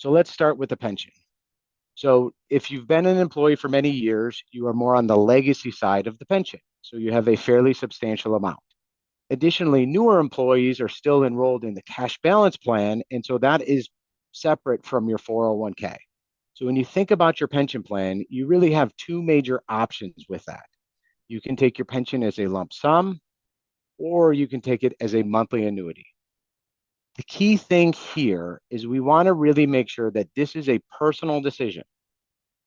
So let's start with the pension. So if you've been an employee for many years, you are more on the legacy side of the pension. So you have a fairly substantial amount. Additionally, newer employees are still enrolled in the cash balance plan, and so that is separate from your 401k. So when you think about your pension plan, you really have two major options with that. You can take your pension as a lump sum, or you can take it as a monthly annuity. The key thing here is we want to really make sure that this is a personal decision.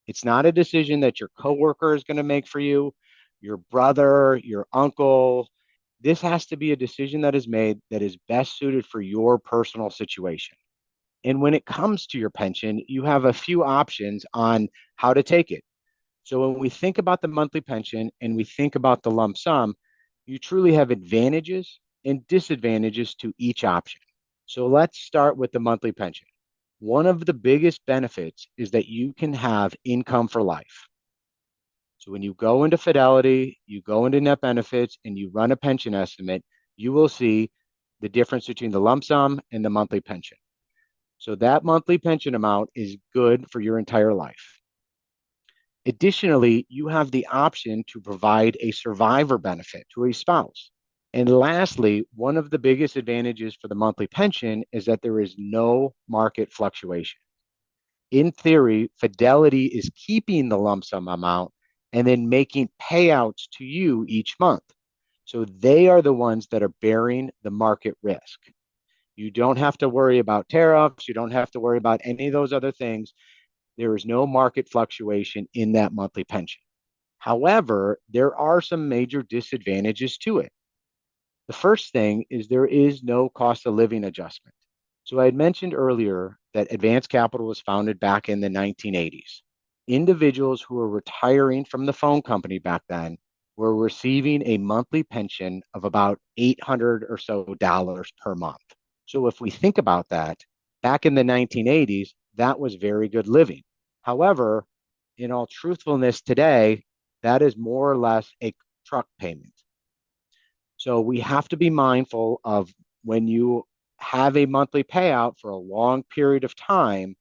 It's not a decision that your coworker is going to make for you, your brother, your uncle. This has to be a decision that is made that is best suited for your personal situation. And when it comes to your pension, you have a few options on how to take it. So when we think about the monthly pension and we think about the lump sum, you truly have advantages and disadvantages to each option. So let's start with the monthly pension. One of the biggest benefits is that you can have income for life. So when you go into Fidelity, you go into net benefits, and you run a pension estimate, you will see the difference between the lump sum and the monthly pension. So that monthly pension amount is good for your entire life. Additionally, you have the option to provide a survivor benefit to a spouse. And lastly, one of the biggest advantages for the monthly pension is that there is no market fluctuation. In theory, Fidelity is keeping the lump sum amount and then making payouts to you each month. So they are the ones that are bearing the market risk. You don't have to worry about tariffs. You don't have to worry about any of those other things. There is no market fluctuation in that monthly pension. However, there are some major disadvantages to it. The first thing is there is no cost of living adjustment. So I had mentioned earlier that Advanced Capital was founded back in the 1980s. Individuals who were retiring from the phone company back then were receiving a monthly pension of about $800 or so per month. So if we think about that, back in the 1980s, that was very good living. However, in all truthfulness today, that is more or less a truck payment. So we have to be mindful of when you have a monthly payout for a long period of time,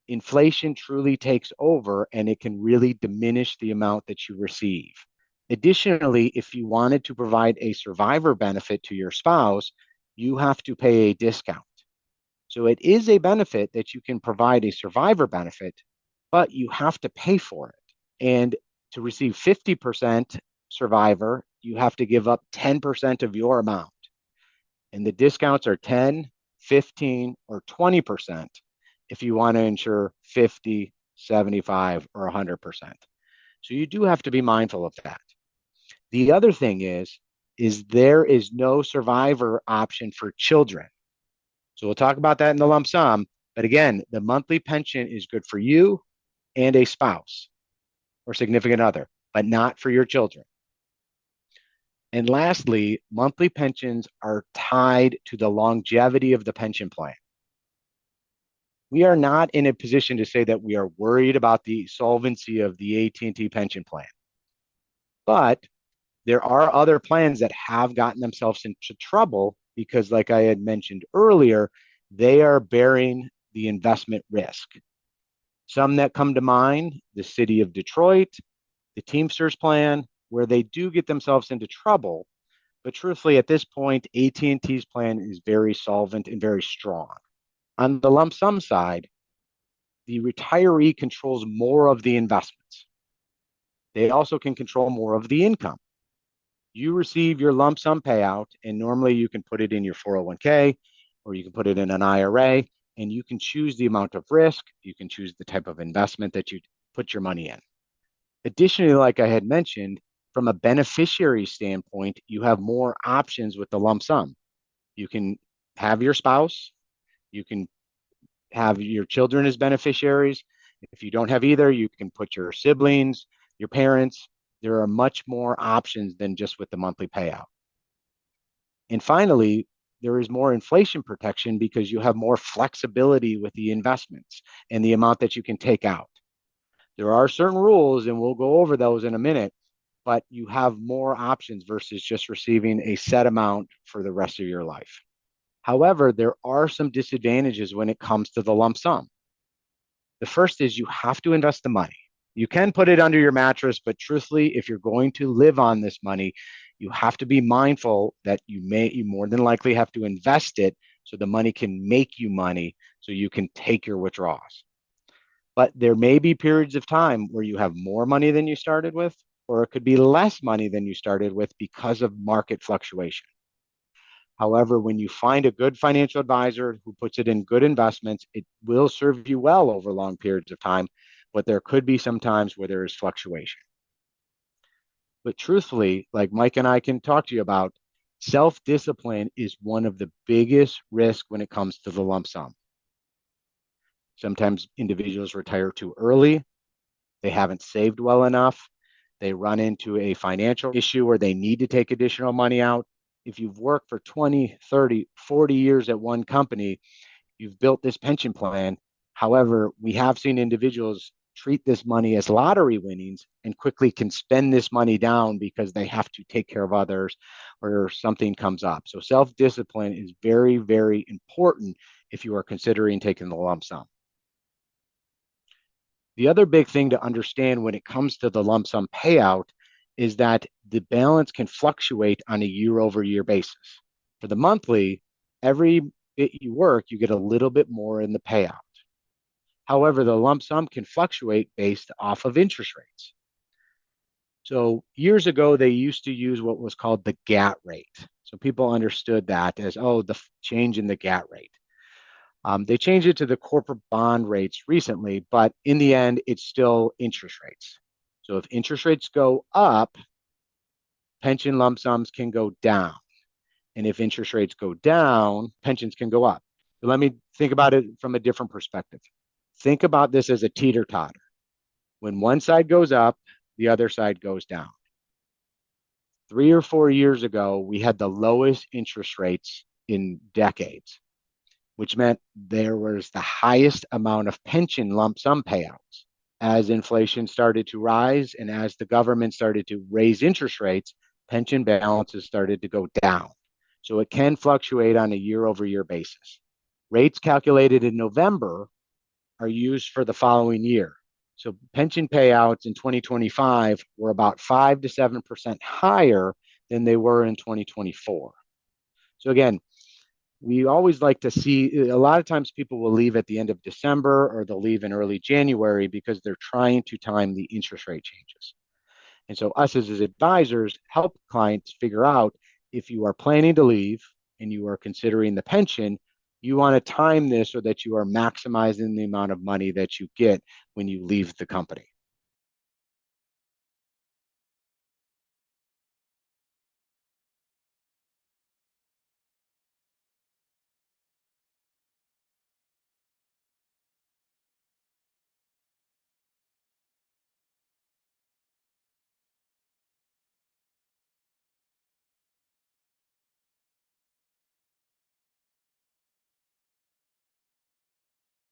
inflation truly takes over and it can really diminish the amount that you receive. Additionally, if you wanted to provide a survivor benefit to your spouse, you have to pay a discount. So it is a benefit that you can provide a survivor benefit, but you have to pay for it. And to receive 50% survivor, you have to give up 10% of your amount. And the discounts are 10, 15, or 20% if you want to insure 50, 75, or 100%. So you do have to be mindful of that. The other thing is there is no survivor option for children. So we'll talk about that in the lump sum. But again, the monthly pension is good for you and a spouse or significant other, but not for your children. And lastly, monthly pensions are tied to the longevity of the pension plan. We are not in a position to say that we are worried about the solvency of the AT&T pension plan. But there are other plans that have gotten themselves into trouble because, like I had mentioned earlier, they are bearing the investment risk. Some that come to mind, the city of Detroit, the Teamsters plan, where they do get themselves into trouble. But truthfully, at this point, AT&T's plan is very solvent and very strong. On the lump sum side, the retiree controls more of the investments. They also can control more of the income. You receive your lump sum payout, and normally you can put it in your 401k or you can put it in an IRA, and you can choose the amount of risk. You can choose the type of investment that you put your money in. Additionally, like I had mentioned, from a beneficiary standpoint, you have more options with the lump sum. You can have your spouse, you can have your children as beneficiaries. If you don't have either, you can put your siblings, your parents. There are much more options than just with the monthly payout. And finally, there is more inflation protection because you have more flexibility with the investments and the amount that you can take out. There are certain rules, and we'll go over those in a minute, but you have more options versus just receiving a set amount for the rest of your life. However, there are some disadvantages when it comes to the lump sum. The first is you have to invest the money. You can put it under your mattress, but truthfully, if you're going to live on this money, you have to be mindful that you more than likely have to invest it so the money can make you money so you can take your withdrawals. But there may be periods of time where you have more money than you started with, or it could be less money than you started with because of market fluctuation. However, when you find a good financial advisor who puts it in good investments, it will serve you well over long periods of time, but there could be some times where there is fluctuation. But truthfully, like Mike and I can talk to you about, self-discipline is one of the biggest risks when it comes to the lump sum. Sometimes individuals retire too early. They haven't saved well enough. They run into a financial issue where they need to take additional money out. If you've worked for 20, 30, 40 years at one company, you've built this pension plan. However, we have seen individuals treat this money as lottery winnings and quickly can spend this money down because they have to take care of others or something comes up. So self-discipline is very, very important if you are considering taking the lump sum. The other big thing to understand when it comes to the lump sum payout is that the balance can fluctuate on a year over year basis. For the monthly, every bit you work, you get a little bit more in the payout. However, the lump sum can fluctuate based off of interest rates. So years ago, they used to use what was called the GAT rate. So people understood that as, oh, the change in the GAT rate. They changed it to the corporate bond rates recently, but in the end, it's still interest rates. So if interest rates go up, pension lump sums can go down. And if interest rates go down, pensions can go up. But let me think about it from a different perspective. Think about this as a teeter-totter. When one side goes up, the other side goes down. 3 or 4 years ago, we had the lowest interest rates in decades, which meant there was the highest amount of pension lump sum payouts. As inflation started to rise and as the government started to raise interest rates, pension balances started to go down. So it can fluctuate on a year over year basis. Rates calculated in November are used for the following year. So pension payouts in 2025 were about 5 to 7% higher than they were in 2024. So again, we always like to see, a lot of times people will leave at the end of December or they'll leave in early January because they're trying to time the interest rate changes. And so us as advisors help clients figure out if you are planning to leave and you are considering the pension, you want to time this so that you are maximizing the amount of money that you get when you leave the company.